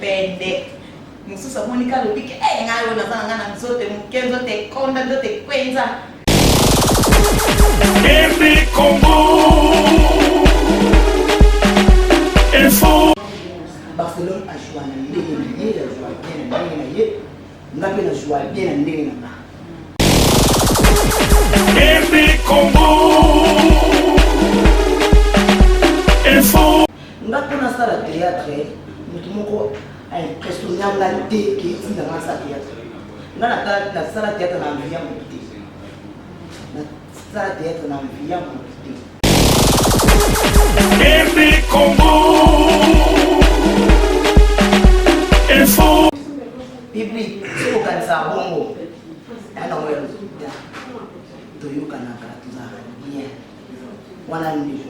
bende. Mususa Monica Lubiki, ngayo na zanga zote mkenzo te konda zote kwenza. Every Congo info. Barcelone a joué à Ndenge, a joué bien à Ndenge, n'a pas joué bien à Ndenge. Every Congo info. N'a pas ça la théâtre, nous a impressionné la tête qui est dans la salle théâtre. N'a la salle théâtre dans la vie à monter. La salle théâtre dans la vie à monter. Every Congo info. Bibi, c'est au Canada bongo. Alors ouais, Toyo Kanaka, tout ça bien. Voilà le niveau.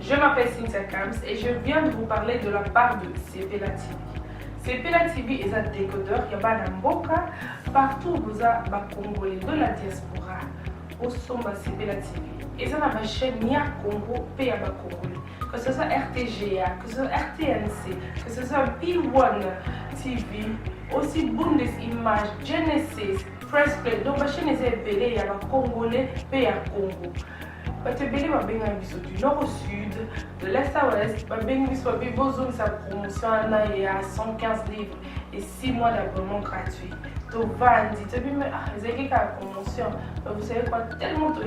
Je m'appelle Cynthia Kams et je viens de vous parler de la part de Sepela TV. Sepela TV est un décodeur qui a Mboka partout où vous avez Congolais de la diaspora au Somba Sepela TV. Et ça ma chaîne Nia Congo P à Congolais. Que ce soit RTGA, que ce soit RTNC, que ce soit P1 TV, aussi Bundesimage, Genesis, Press Play. Donc ma chaîne est appelée à Congolais P à Congo. Batebele babenga biso du nord au sud, de l'est à l'ouest, babenga biso babozong sa promotion il y a 115 livres et 6 mois d'abonnement gratuit. To vandi, to bime zeki ka promotion, vous savez quoi, tellement de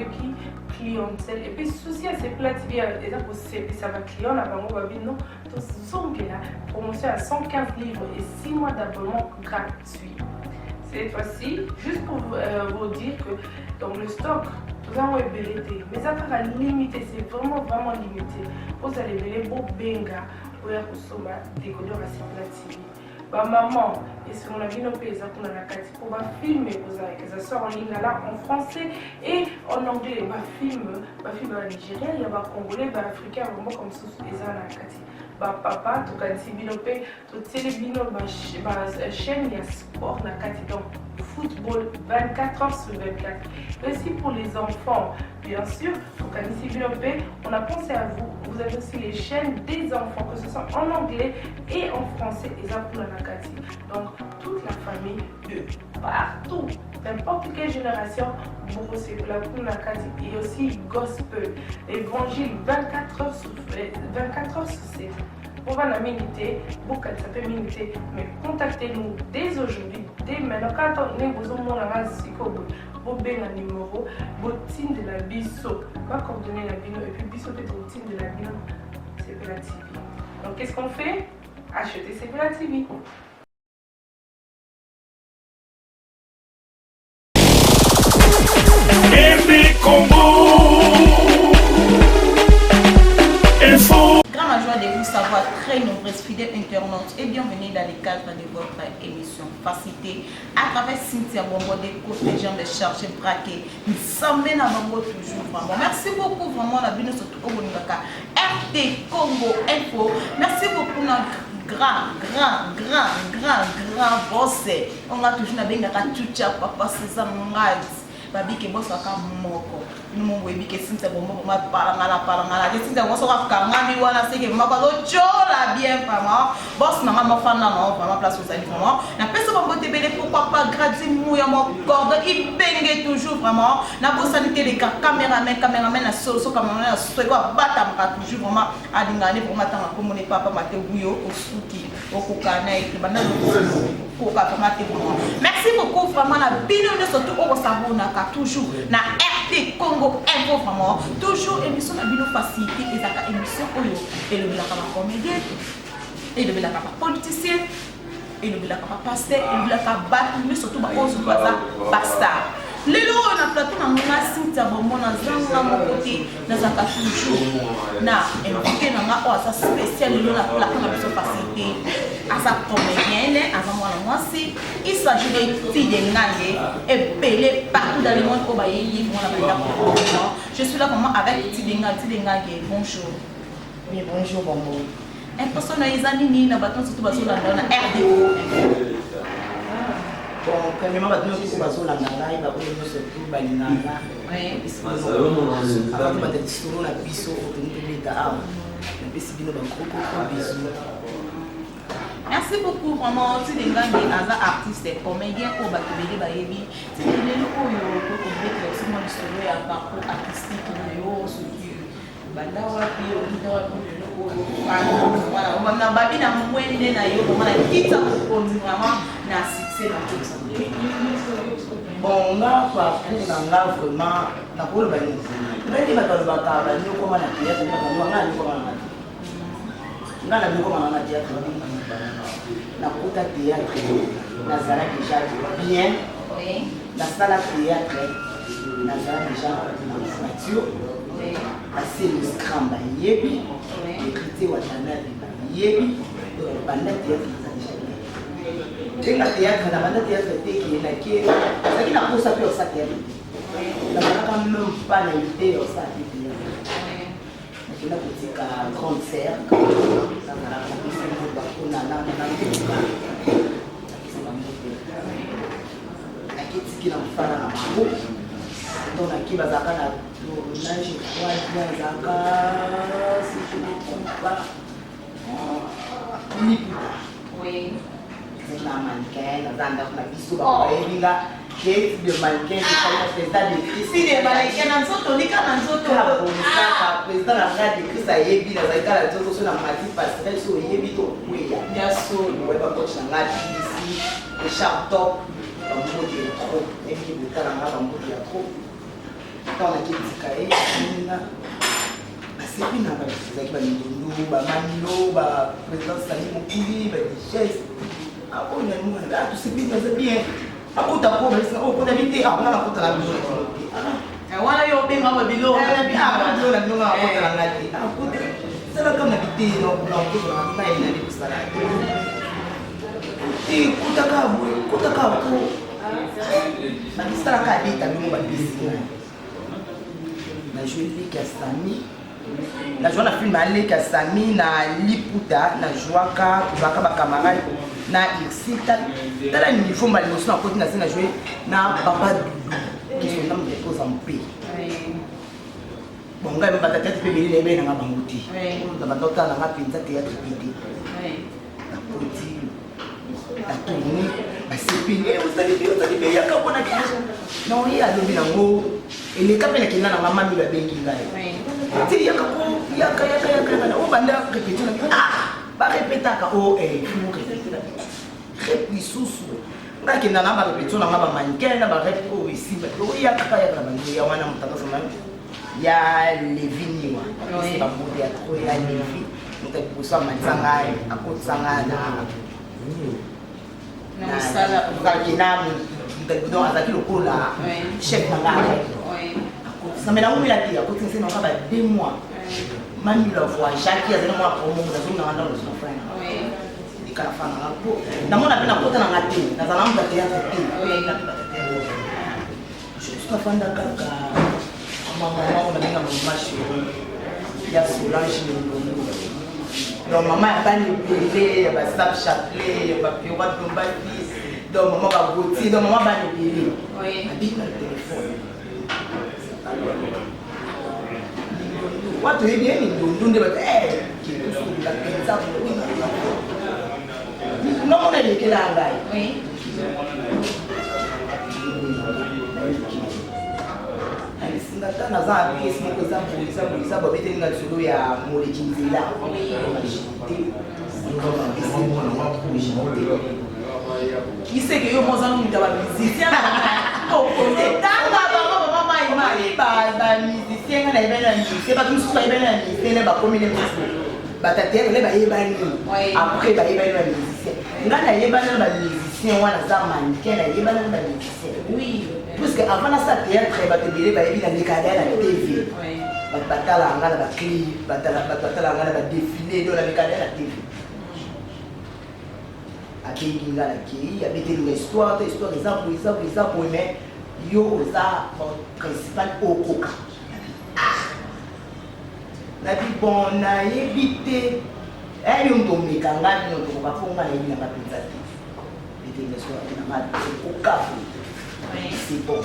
clientèle et puis souci à ces plats TV et ça pour ça va client là bango babi non, to zongela promotion à 115 livres et 6 mois d'abonnement gratuit. Cette fois-ci, juste pour vous dire que dans le stock nous avons ébélité, mais après limité, c'est vraiment limité. Vous allez ver beau benga pour consommer décodeur à Sepela TV. Maman, et si on a vu nos pays, on a la carte pour filmer, que ça sort en ligne là en français et en anglais. Film en Nigeria, il y a des Congolais, des Africains, vraiment comme ça, ils ont la carte. Papa, tout cas, si binopé, tout télébino, chaîne, il y a sport, la carte. Football 24 heures sur 24. Aussi pour les enfants, bien sûr, au Canisi Binopé, on a pensé à vous. Vous avez aussi les chaînes des enfants, que ce soit en anglais et en français, et ça pour la Nakati. Donc, toute la famille de partout, n'importe quelle génération, vous recevez la pour la Nakati. Et aussi gospel, évangile 24 heures sur 7. Pour la minute, beaucoup ça peut minute, mais contactez-nous dès aujourd'hui, dès maintenant. Quand on est besoin de vous avez un numéro, votre team de la biso, va coordonner la bino et puis biso peut être team de la bino, Sepela TV. Donc qu'est-ce qu'on fait? Achetez Sepela TV. Every Congo info. Grande joie de vous savoir, très nombreuses fidèles internautes et bienvenue dans les cadres de votre émission Facilité à travers Cynthia Bongo des côtés gens de charger braquer. Nous sommes à Bongo toujours vraiment. Merci beaucoup vraiment la bino surtout au Bonaka RT Congo Info. Merci beaucoup notre grand boss. On a toujours na benga tucha papa César Ngadi. Babi ke boss aka moko. Nous m'avons dit que Cynthia Bongo ma parangala. Cynthia Bongo ka kangami wana seke mako do chola bien vraiment. Boss na ma fana non vraiment place aux amis vraiment. Na pesa Bongo tebele pourquoi pas gratuit mouya mon corde il benge toujours vraiment. Na bo sanité les caméramen na so caméraman na so ko bata maka toujours vraiment adingane vraiment tanga ko mone papa mate buyo osuki okukana et bana merci beaucoup vraiment la bino de surtout au sabona ka toujours na RT Congo Info vraiment toujours émission na bino facilité et zaka émission oyo et le bilaka ba comédien et le bilaka ba politicien et le bilaka ba pasteur et le bilaka ba mais surtout ba ozo baza pasteur lelo na plateau na nga Cynthia Bongo na zanga mon côté na zaka toujours na invité na nga o asa spécial lelo na plateau na biso facilité asa comédienne asa mwana mwasi il s'agit de filles de Ngange et belé partout dans le monde au bayi mwana benda ko je suis là vraiment avec Tidenga bonjour. Oui, bonjour Bongo. Un personnage nini na baton surtout baso na RDO Bon, premièrement, nous avons dit que nous avons surtout Balinanga. Merci beaucoup vraiment tu les gars des artistes et comédiens au Bakibeli Bayebi. C'est les locaux pour comprendre aussi mon histoire et parcours artistique sur banda wapi voilà on va babi na mwende na yo on a kita pour vraiment na succès dans tout ça. Bon là parcours na vraiment na pour le bani ndio batalo bakaba ni koma na pia kwa ngana ni koma na ngana ni koma na dia na kuta théâtre na sala déjà bien na sala théâtre na sala déjà mature assez le scrum ba yebi écrité wa tana yebi banda théâtre déjà théâtre na banda théâtre teki na ke ça qui na posa pe ça théâtre la quand même pas l'invité au ça théâtre il a petit concert ça va qui n'a pas la main donc qui va zaka na je crois bien zaka si je ne me trompe pas oui c'est la mannequin dans un biso ba elinga que de mannequin qui fait ça de Christ si des mannequins dans son nika dans son président la grade de Christ a yebi na zaka la zozo na mati passerelle so yebi to kweya bien sûr ouais ba coach na ngati ici et sharp top ba mbote trop et qui butala nga ba mbote ya trop quand on a kitika na asepi na ba zaki ba ndundu ba manilo ba président Sali Mokuli ba Dichesse ako na mo na tu sepi na bien ako ta ko ba ko na bite ako na ko ta la biso wala yo be ngaba bilo na bi ako na nga ko ta la ngati ako sala ka na bite no ko na ko na ina ni kusala kutaka ko bakisala ka bita bimo ba bisi na joué Lika Sami na joué na film Lika Sami na Liputa na jouaka baka ba camarade na Irsita tala niveau mbali mosu na koti na se na joué na Papa Doudou qui sont dans des poses en paix bon ngai mbata tete pe bili lebe na banguti na bandota na mapinza théâtre piti na koti na tourner basepile osali be yaka pona kiso non il a lobi nango ele kapela kina na mama mi ba bengi ngai ti yaka ko yaka na o banda répéter na ba répéter ka o faut répéter répéter susu ngai kina na ba répéter na ba mannequin na ba répéter o ici ba o yaka na bango ya wana mutaka sama ya Levini wa ba modi ya trop ya Levi mutakusa manzanga akotsanga na sala ukakinamu mtakudo azaki lokola chef na ngala ça me l'a ouvert la tête quand c'est encore 2 mois même la fois Jacques a donné moi promo dans une grande dans son frère oui il ka fa na ko na mona pena kota na ngati na zalamu za théâtre oui je suis pas fan d'akaka maman on a bien mon match ya Solange donc maman a pas ni bébé ba sap chapelet ba piwa tomba fils donc maman ba goti donc maman ba ni bébé oui habite le téléphone watu hivi ni ndunde ba kitu la penza no mona ni kila ngai oui alisinga na za pièce moko za ba bete nga solo ya molekinzila qui sait que yo mozana mutaba musicien au côté tanga ba musicien na ebena ni c'est pas tout ça ebena ni c'est ba communauté ba tatere le ba yebani après ba yebani ba musicien ngana yebani ba musicien wana za mannequin na yebani ba musicien oui parce que avant ça théâtre ba tebele ba yebi na likada na TV ba batala ngana ba clip batala ngana ba défilé dans la likada na TV akingi ngana ki abete l'histoire ça pour mais yo za principal okoka na bi bon na yebite yo ndomika ngani no to ba fonga na yina ba pinza détermination au cas c'est bon.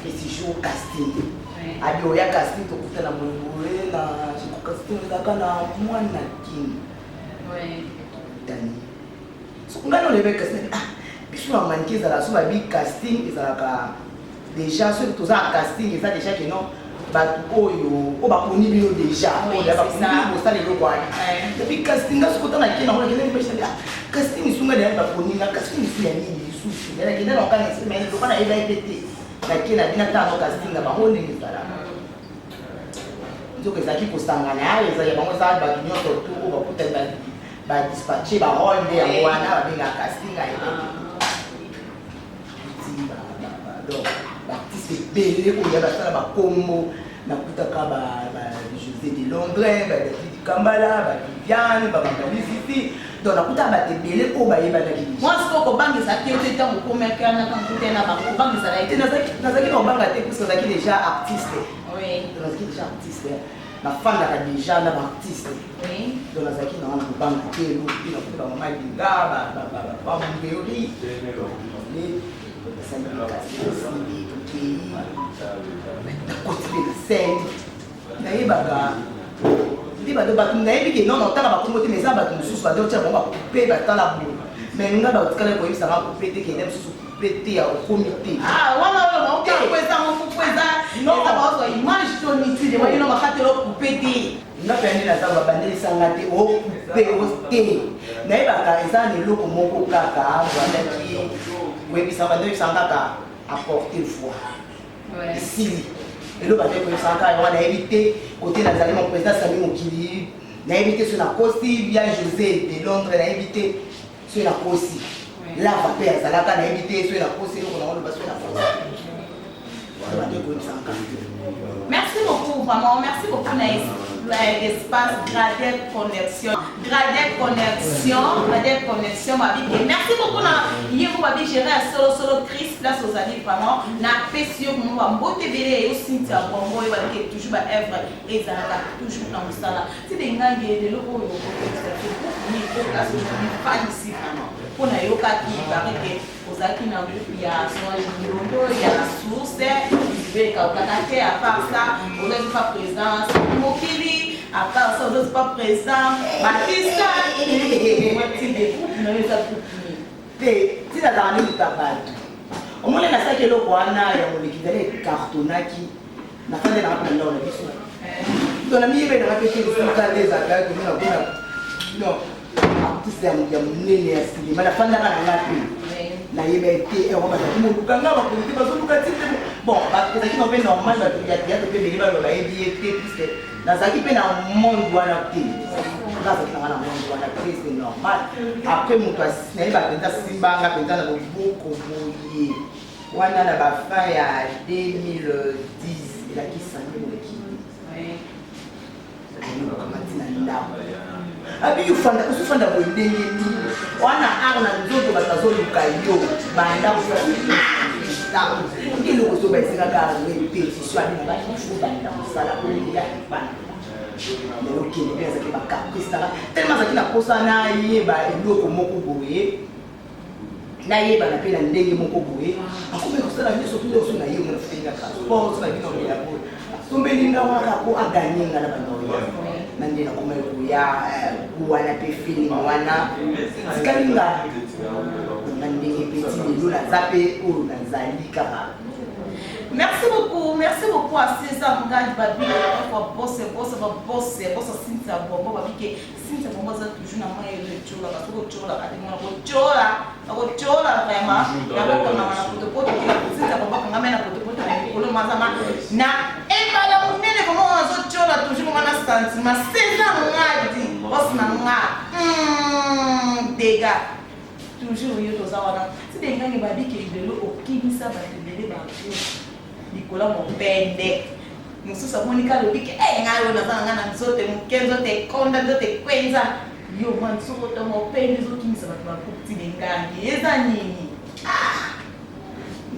Et si je au casting, il y a casting tout le temps na casting na moi na king. Dani. So on a le casting. Puis on a manqué ça la sur big casting ça déjà sur tout ça casting ça déjà que non. Oyo obakoni bino déjà oyo bakoni bo sala eloko ayi depuis casting ngasikota na kina ona kene mbesha casting isunga ya bakoni na casting isu ya nini isusu ya kina na kana sema ile lokana ile ipete na kina bina tano casting na bahone ni sala ndio kezaki kosangana ayo za ya bango za ba kinyoto tu obakuta ba dispatcher ba ronde ya wana ba binga casting ayi donc l'artiste belé où il y a la combo na kutaka ba José de Londres ba David Kambala ba Viviane ba Mangalisiti donc na kutaka ba belé ko ba yeba na kini moi ce ko bangi ça qui était temps ko meka na kan kutena ba ko bangi ça été nazaki no banga te parce que zaki déjà artiste oui nazaki déjà artiste na fanda ka déjà na ba artiste oui donc nazaki na ko banga te lo na ko ba mama dinga ba mbeori ça me continuer la scène nayebaga ndi bato bato nayebi ke non otala bakombo te mais eza bato mosusu badotia bango bakupe batala bo mais nga batikala koyebisanga kupe te kende mosusu kupe te ya okomi te wana oyo maokekwezango kukweza eza baozwa image to nitide wayino bakatela okupe te nga mpe nde naza babandelisanga te okupe te nayebaka eza na eloko moko kaka bwandaki koyebisanga bandelisanga kaka apporter foi ici et le bateau que ça quand on a évité côté nazali mon président Sami Mokili na évité sur la Costi via José de Londres na évité sur la Costi là va faire ça là quand na évité sur la Costi on a pas sur la Costi merci beaucoup vraiment merci beaucoup Naïs l'espace Gradec Connexion merci beaucoup na yego babi gérer solo Chris place aux amis vraiment na pesio mo ba mbote belé aussi ta bongo et ba ke toujours ba œuvre et ça toujours dans ça c'est des ngange de loko yo ko ni ko place aujourd'hui pas ici vraiment pour na yoka ki ba ke ozaki na ya son jirondo ya la source il ka okatake à part ça on n'est pas présent Mokili à part ça on n'est pas présent Batista moi ti de groupe na ça te ti na dans le tabac au moins na ça que le wana ya molekidele cartonaki na fande na hapa ndao na biso donc na mimi na kete kusuka les attaques na kuna non artiste ya munene ya cinéma na fanda kana ngapi na yebete on va dire mon kanga ba ko ba zo luka tite bon ba ko taki no pe normal ba ya to pe beli ba ba ebiete puisque na zaki pe na monde wana te na zaki na monde wana te c'est normal après mon toi na ba penta simbanga penta na boko boye wana na ba fin ya 2010 la ki sangi mo ki abi ufanda mwendenge ni wana ana nzoto batazoluka yo banda kusala ndilo kuzoba isinga ka repetition abi na kufuba nda kusala kulinga banda lelo kile pesa ke bakapisa tellement zakina kosa na yeba eloko moko boye na yeba na pena ndenge moko boye akome kusala nyeso tulo so na yeba na finga ka sport na bino ya bo sombelinga waka ko aganyenga na bando nandina kumekuya kuwana pe feeling wana sikalinga nandenge petit lelo na zape o na zalika merci beaucoup à César Ngadi Babi pour boss Cynthia Bombo babike Cynthia Bombo za toujours na moyo le chola parce que chola ati mwana ko chola vraiment na ko na poto Cynthia Bombo kanga na poto na ko mazama na embala munene ko mwana zo chola toujours mwana stanti ma César Ngadi boss na nga dega toujours yo to za wana si de ngangi babike de lo okimisa ba de ba Nicolas Mopende mususa monika lobiki ngayo nazanga na nzote mukenzo te konda nzote kwenza yo mansuko to Mopende zokimisa bathu bakuti ngangi eza nini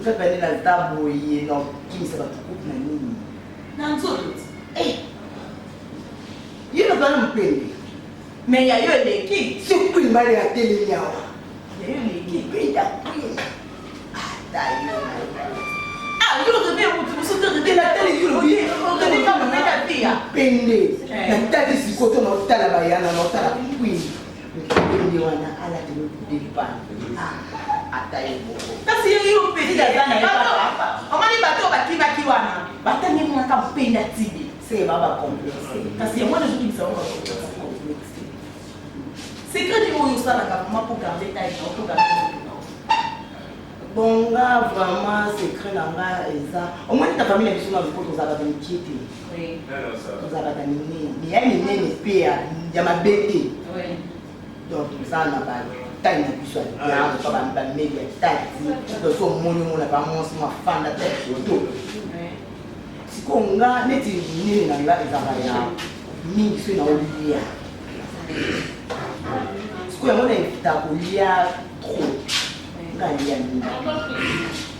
ngapele na tabo yi no kimisa bathu kuti na nini na nzote yino bana Mopende mais ya yo eleki sikuli mbali ya tele nyawa ya yo eleki penda queen. Atayo. Ah, yo le bien vous sautez la télé, yo le bien. On devait pas me mettre à dire. Pende. Na tali sikoto na tala bayana na tala queen. Pende wana ala de dépa. Atayo. Kasi yo penda bana papa. Omani bato bakiba kiwana. Batanye mwaka penda tibi. C'est baba complexe. Kasi moi je dis ça on va complexe. C'est que du moyo ça la maman pour garder ta pour garder. Bonga vraiment secret nanga eza. Au moins ta famille est sur la photo za ba mkieti. Oui. Za ba nini. Ni yani nene pia ya mabete. Oui. Donc ça na ba taille na biso ya pas ba media tati. Donc so moni mona ba mo so mafanda te to. Sikonga neti nini na nga eza ba ya mingi so na olia. Sikoya mona ifita kulia trop. Ngalia nini.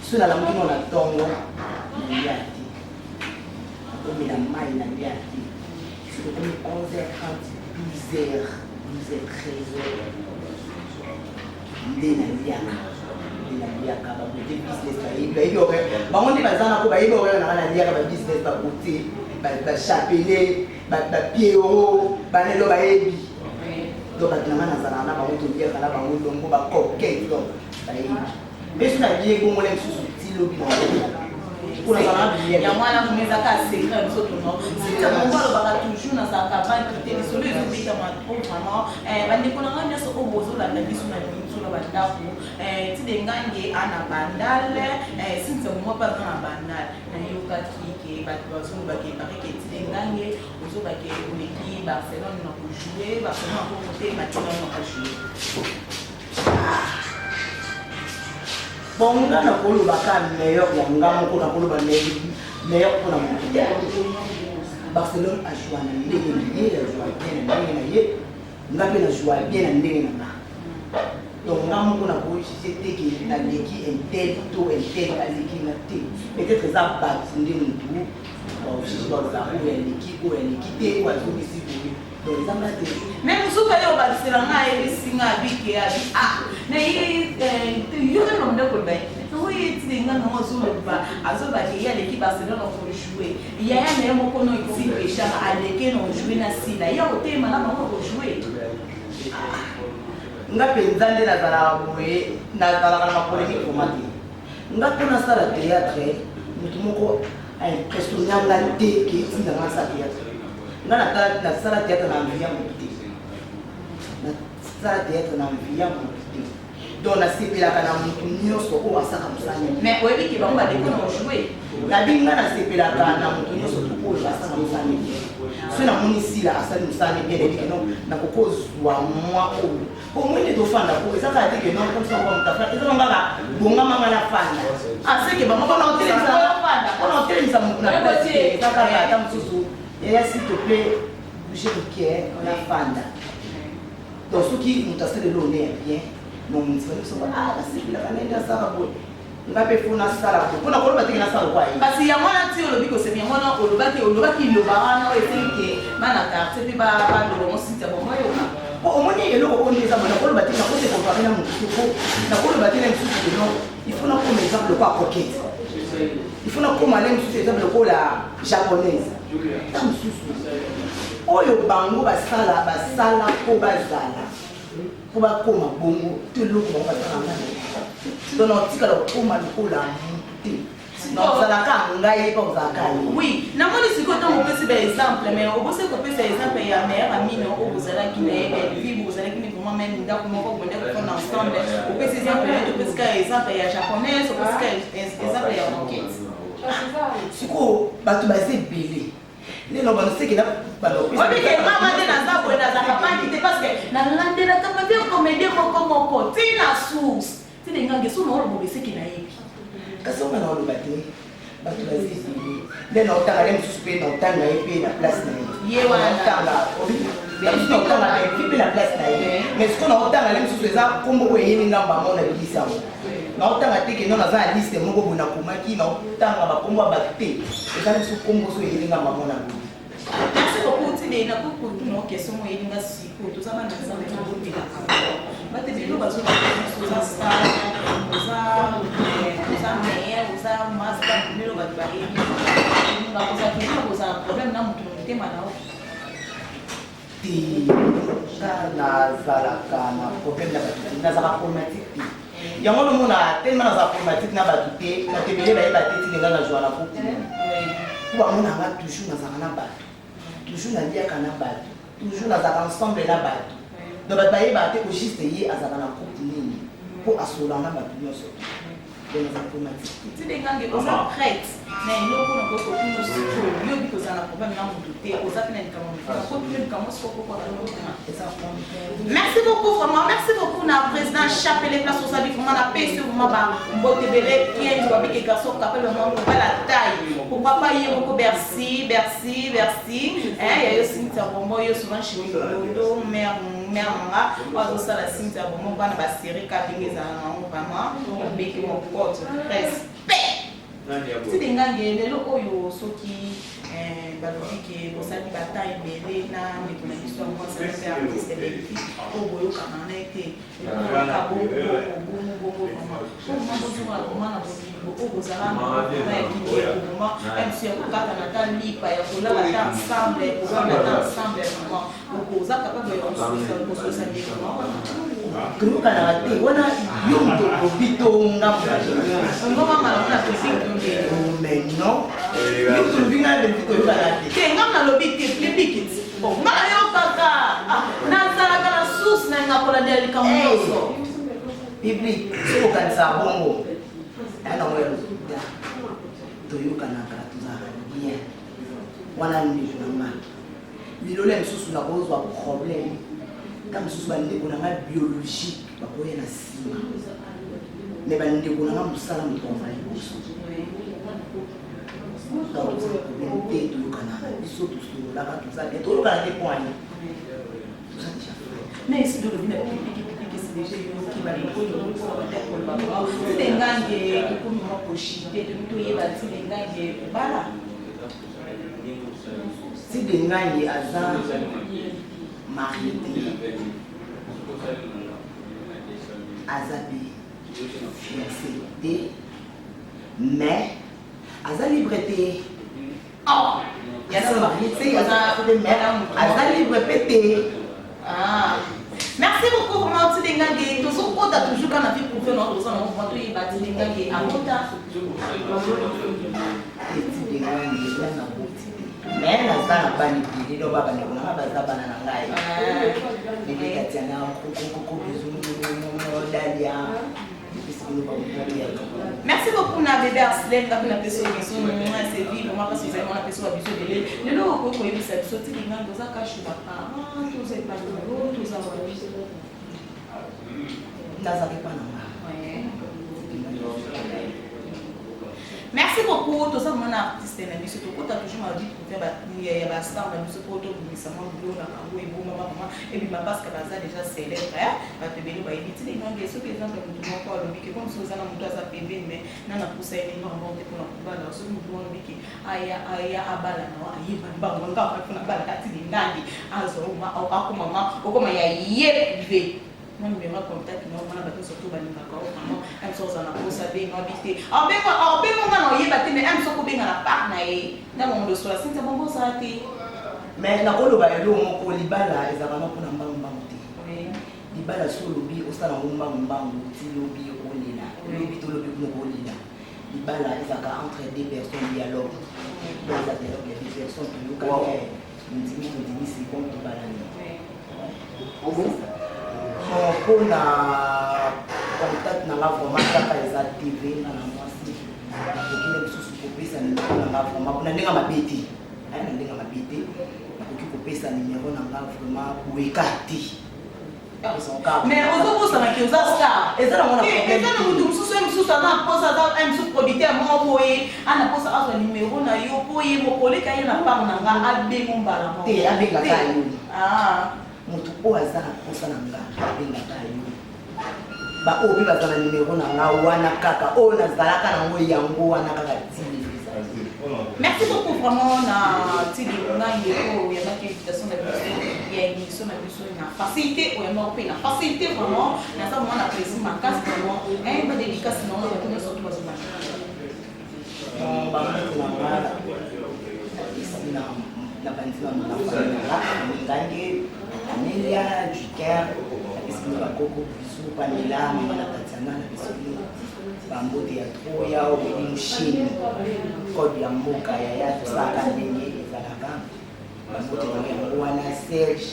So na la mkino na tongo yati. Comme la maille na yati. C'est comme 11h30, 12h, 13h. Ndena liaka. Ndena liaka ba côté business ba yiba yiba oke. Ba ngondi bazana ko ba yiba oke na kana liaka ba business ba côté ba chapelet, ba piero, ba nelo ba yebi. Donc ba tana na sana na ba ngoto liaka na ba ngoto ngo ba coquette donc. Mais si la vie est comme on l'aime sous style pour la salade, il y a moyen de mettre à secret nous autres non. Si on va toujours dans sa campagne qui était sur les pays dans vraiment bande ko nga nyaso ko bozo la biso na biso na bandaku ti de ngange ana bandal since mo pa na bandal na yoka ki ba bazo ba ke pare ke ti de ngange ozo ba ke oleki Barcelone na ko jouer Barcelone ko côté Matina na ko jouer. Bonga na kolo baka meilleur ya ngamo ko na kolo ba meilleur pour la mondiale. Barcelone a joué na ndenge na ye, a joué bien na ndenge na ye. Ngape na joué bien na ndenge na nga. Donc ngamo ko na ko c'était que na leki intel to intel a leki na te. Peut-être ça bat ndenge ndu. Bon, je sais pas ça ou ya leki te wa zo bisi boye. Donc ça m'a dit même souka yo Barcelone na e singa biki ya na yi yo no ndeko bai no yi tinga no zo ba azoba ke ya leki Barcelone ko jouer ya na mo ko no iti pesha aleke no jouer na sila ya o tema na mo ko jouer nga penzande na zala boye na zala na polémique formati nga kuna sala théâtre mutu moko a impressionné nga te ke tinda nga sa théâtre nga na sala théâtre na envia mutu na sala théâtre na envia mutu donc na sepelaka na mutu nyonso oyo asaka mosala mais oyebi ke bango baleki na jouer na binga na sepelaka na mutu nyonso oyo asaka mosala so na moni sila asali mosala bien ebi ke non nakokozwa mwa oyo omwene tofanda ko ezaka te ke non comme ça on va faire ezaka ngaka bonga manga na fanda c'est que bango na hotelemisa fanda on hotelemisa mutu na place ezaka kata mosusu yaya s'il te plaît bouger le cœur na fanda donc soki mutu asali lo ne bien non mutu so ah la sepelaka nende asala boye ngape funa sala ko kuna koloba te na sala kwa yi parce ya mwana ti olobi ko se bien mwana olobaki lobana esenke mana quartier pe ba lo mo sita bo moyo omoni eloko oyo eza mana koloba te na kote kompare na motu ko na koloba te na mosusu ke non il faut na koma exemple kwa coquette il faut na koma na mosusu exemple ko la japonaise ta mosusu oyo bango basala ko bazala po bakoma bongo te eloko bango basala ngana donc otikala okoma lokola te nozalaka ngai mpe ozalaka ye oui namoni sikoyo ntango opesi baexemple mais obosi kopesa exemple ya meilleur ami no oyo bozalaki na ye belvi bozalaki ne vraiment meme ndako moko bonde kofanda ensemble opesi exemple neti opesika exemple ya japonaise opesika exemple ya roquette sikoyo bato baza ebele lelo banosekela obike mama nde naza boye nazaka pangi te parce que nalandelaka mpe comédie moko tina source tine ngange so naoloba obeseki na yebi kasi onga na oloba te bato baza ebele nde na otanga le mosusu mpe na otanga ye mpe na place na ye otanga mpe na place na ye mais siko na otanga le mosusu eza kombo oyo eyeli ngambo amo na bilisi yango na otanga te keno naza na liste moko boye nakomaki na otanga bakombo ya bato te eza le mosusu kombo so eyeli ngambo amo na bili merci beaucoup tine nakokutu mo question mo elinga sikoyo tozaba na nzambe tobotela batebele bazoza star oza meilleur oza master lelo bato bayebi bakozala problème na moto motema na yo te nazalaka na problème na bato te nazalaka problématique te yango nomona tellement nazala problématique na bato te batebele bayeba te tilenga nazwa na koku po bamonanga toujours nazalaka na bato toujours naliaka na bato toujours nazalaka ensemble na bato donc bato bayeba te kojuste ye azalaka na koku nini mpo asolanga bato nyonso donc nazala problématique tilengange oza prête na eloko na koko yobi kozala na problème na motu te oza pe na likambo merci beaucoup vraiment merci beaucoup na président Chapelle place ozali vraiment na pesi vraiment ba mbotebele bien babike garçon kapel vraiment pour la taille pour papa ye beaucoup merci yo Cynthia Bombo yo souvent chez Lodo mère ozosala Cynthia Bombo bana ba série kabingeza na vraiment beke mon pote respect tilingange lelo oyo soki balobi ke bosali bata ebele na ndeko na biso yango asalisi artiste eleki oyo boyokana na ete obomobomobomobomana bolingo oyo bozala na yakiboma mc ya kokata na ta lipa ya kolala ta ensemble kozala ta ensemble vraiment okoza capable ya kososa ndeko toyokanaka te wana yo moto obitonga mais non tolobinga belvi toyokana te ngam nalobi te plebikit nga nayokaka nazalaka na source na nga kolandela likambo nyonso public soki okanisa bongo yanango ya lokuta toyokanaka tozalaka bien wana ndeko na nga lilolo ya mosusu nakozwa problème ka mosusu bandeko na nga biologique bakoya na nsima me bandeko na nga mosala motonga liboso te toyokanaka biso tosololaka tozala bien toyokana te poani toza déjà mais esi tolobi na esi déjà yoki balekotilengange ekomi moko shite toyeba tilengange bala tilengange aza marié azabi fiancé te mais aza libre te aza libre pe te merci beaucoup vraiment tilengange tozokota toujours kana vi prouve na toza na moko toyeba tilengange akota tilengange eza boti mais naza na bani bililo babandeko nanga baza bana na ngai elekatiana koko bizudalia merci beaucoup na bébé Arslem na pena peso biso na c'est vivre moi parce que c'est moi peso biso dele lelo ko ko yebisa biso tilinga ndoza kashu papa toza pas de toza wa naza pas na merci beaucoup tout ça mon artiste na biso to kota toujours ma vie pour faire ya ba star na biso pour to bimisa mo bilo na kango e bo mama et puis ma parce que baza déjà célèbre ba te belo ba éviter les noms des ceux qui exemple mutu moko alobi ke comme so za na mutu aza pembe mais na na poussa ile vraiment te pour bala so mutu alobi ke aya abala na ayeba bango nga fa na bala kati lingangi azo ma akoma okoma ya yebe non mais ma contact non mana bato surtout baninga ka vraiment am so za na poussa be ngabite abengo ngana oyeba te mais am so ko benga na part na e na mo ndo so Cynthia Bombo sa te mais na koloba elo moko libala ezalaka mpona mbangombango te libala so olobi osala ngo mbangombango ti lobi okolela lobi tolobi kuna okolela libala ezalaka entre deux personnes dialogue donc eza dialogue ya deux personnes toyokaka ndimisi comme tobalani mpona contact na nga vraiment kaka eza tv nga na mwasi okile mosusu kopesa nimero na nga vraiment mpona ndenge mabe te na ndenge mabe te nakoki kopesa nimero na nga vraiment weka te mais ozokosanaki oza star eza na mutu mosusu aza mposa aza mosusu producteur moko boye ana mposa azwa nimero na yo boye mokoleka ye na part na nga abengo mbala moko te abengaka yo moto oyo aza na mposa na nga abengaka yo baoyo mpe baza na nimero na nga wana kaka oyo nazalaka nango yango wana kaka Merci beaucoup vraiment na tili na yeko ya ma invitation de il y a une émission na facilité ou na facilité vraiment na ça vraiment na plaisir ma casse vraiment ba dédicace non na tout surtout ba zuma ba na banzima na famille Amelia Ducaire na bakoko bisu Pamela mama Tatiana na bisu bambote ya Troya au Mchini kodi ya mboka ya tusaka ndenge ezalaka bambote na wana Serge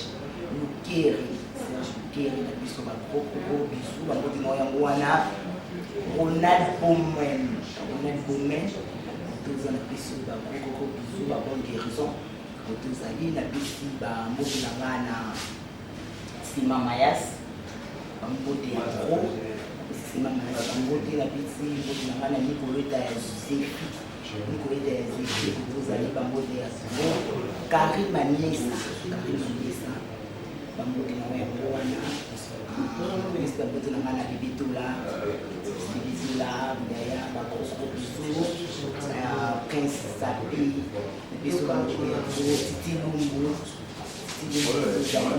Lukeri na bisu bakoko bisu bambote na wana Ronald Bowman tous na bisu bakoko bisu ba bonne guérison tozali na bisi bambote na ngana Sima Mayas bambote ya Tro Sima Mayas bambote na bisi mbote na ngana Nicoleta ya Zefi tozali bambote ya Tro Karima Niesa bambote na ya wana bisi bambote na ngana Bibitula Ndaya bakoko bisu Prince Sapi biso bambote ya Tro Titi Lumbu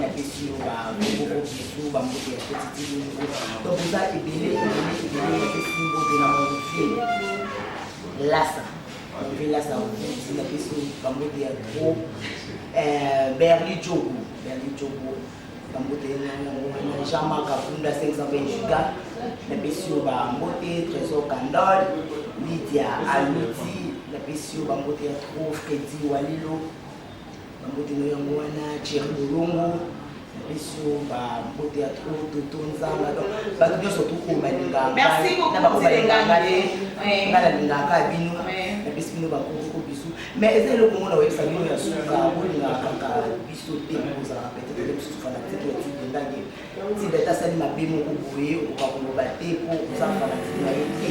na biso bakoko bisu bambote ya Titi Lumbu donc vous avez ebele mbote na mofile Lasa na biso bambote ya Tro Berli Jogo bambote na Jean-Marc Afunda 520 giga na biso bambote Trésor Candol Lydia Aluti na biso bambote ya Tro Freddy Walilo bambote no yango wana Thierry Bolongo na biso bambote ya Tro Toto Nzanga donc bato nyonso tokobalinga merci beaucoup na bakobalinganga ngana lingaka bino na biso bino bakoko biso mais eza eloko mona oyebisa bino ya suka bolingaka kaka biso te kozala peut-être biso fanatique ya tipe ndenge tipe etasali mabe moko boye okakoloba te po oza fanatique na ye te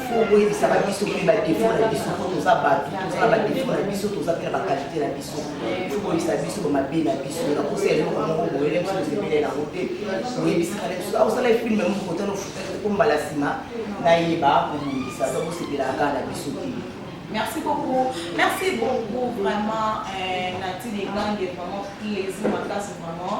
faut oyebisa babiso mpe badefo na biso po toza bato toza na badefo na biso toza mpe na bakalite na biso faut oyebisa biso bamabe na biso nakosa eloko moko boyele biso tosepele nango te oyebisikana biso osala efilme moko kotana ofutaki te po mbala nsima nayeba kobongisa donc osepelaka na biso te. Merci beaucoup vraiment Nati des gangs est vraiment plaisir ma classe vraiment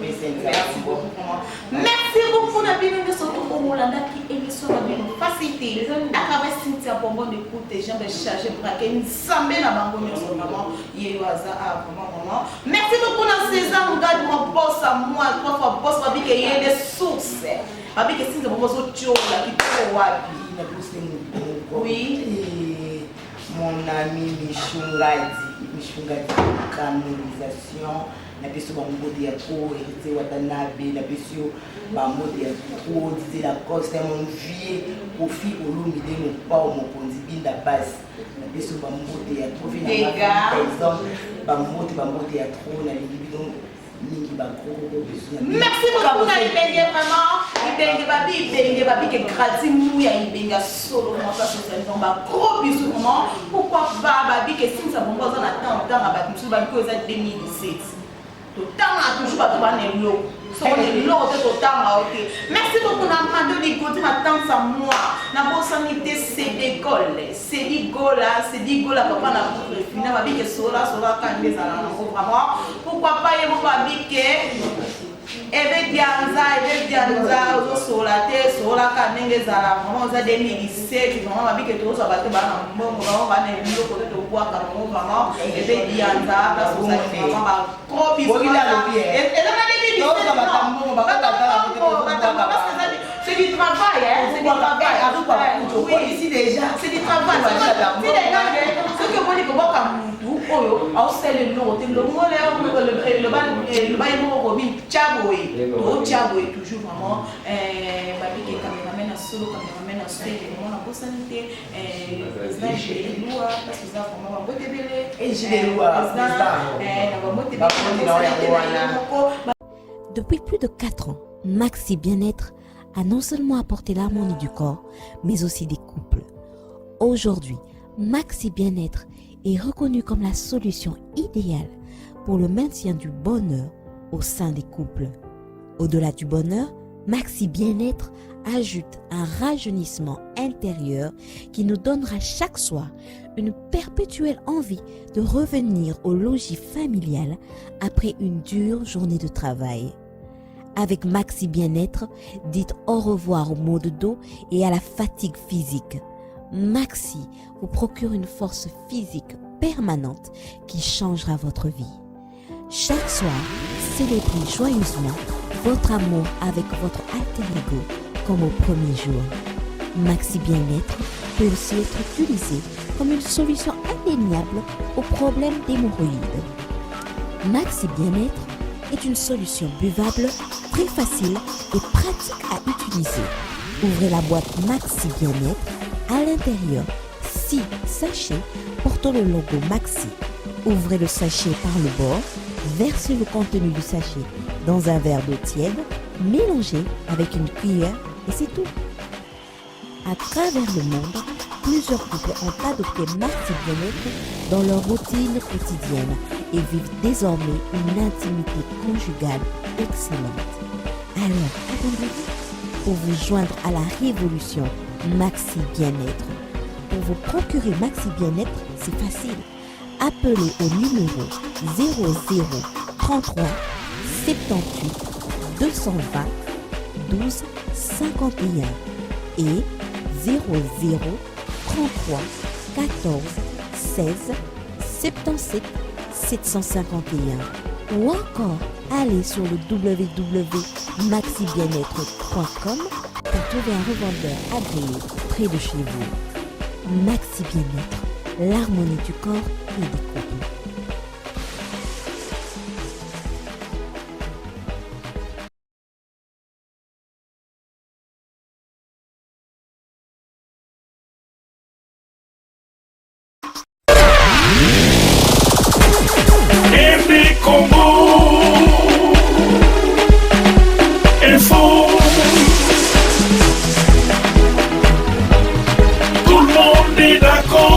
merci beaucoup vraiment merci beaucoup na bino de surtout au Molanda qui émission na bino facilité akaba Cynthia Bongo de côté gens de charger braquer nsambe na bango nyonso vraiment yeyo aza vraiment merci beaucoup na César Ngad mon boss à moi trois fois boss va dire que y a des sources va dire que Cynthia Bongo zo tiola qui ko wapi na plus oui mon ami Mishungadi canonisation na biso bambote ya Tro hérité Watanabe na biso bambote ya Tro disait la cause mon vie Kofi Olomide mon pa mokonzi binda base na biso bambote ya Tro bambote ya Tro na libino mingi bakoko biso. Merci beaucoup na ibenge vraiment ibenge babi que grati mouya ibenge solo comment ça se fait donc ba gros bisous vraiment pourquoi pas babi que si ça bongo za na temps ba bisous ba ko za 2017 to tanga toujours ba ba ne lo so ne lo te to tanga OK merci beaucoup na mando di côté ma tante sa moi na bossanité c'est digola papa na pour finir babi que sola quand les ala vraiment pourquoi pas yebo babi que ebe dianza ozosola te solaka ndenge ezala vraiment oza 2017 vraiment babike tozosa bato bana mbongo vraiment bana eloko te tobwaka vraiment ebe dianza place ozali vraiment bagros bisous c'est du travail, c'est du travail. Ici déjà, c'est du travail. Ce que vous dites que vous avez le nom, le bail toujours vraiment. Babi caméraman solo, caméraman solo, on a beau sanité, parce que ça vraiment un beau débélé. Et Depuis plus de 4 ans, Maxi Bien-être a non seulement apporté l'harmonie du corps, mais aussi des couples. Aujourd'hui, Maxi Bien-être est reconnu comme la solution idéale pour le maintien du bonheur au sein des couples. Au-delà du bonheur, Maxi Bien-être ajoute un rajeunissement intérieur qui nous donnera chaque soir une perpétuelle envie de revenir au logis familial après une dure journée de travail. Avec Maxi Bien-être, dites au revoir au maux de dos et à la fatigue physique. Maxi vous procure une force physique permanente qui changera votre vie. Chaque soir, célébrez joyeusement votre amour avec votre alter ego comme au premier jour. Maxi Bien-être peut aussi être utilisé comme une solution indéniable aux problèmes d'hémorroïdes. Maxi Bien-être est une solution buvable, très facile et pratique à utiliser. Ouvrez la boîte Maxi Bien-être. À l'intérieur, 6 sachets portant le logo Maxi. Ouvrez le sachet par le bord, versez le contenu du sachet dans un verre d'eau tiède, mélangez avec une cuillère et c'est tout. À travers le monde, plusieurs couples ont adopté Maxi Bien-être dans leur routine quotidienne et vivent désormais une intimité conjugale excellente. Alors, attendez-vous pour vous joindre à la révolution Maxi Bien-être. Pour vous procurer Maxi Bien-être, c'est facile. Appelez au numéro 00 33 78 220 12 51 et 00 33 14 16 77 751 ou encore allez sur le www.maxibienêtre.com pour trouver un revendeur agréé près de chez vous. Maxi Bien-être, l'harmonie du corps et des couples. Bébé Congo, info. Tout le monde est d'accord.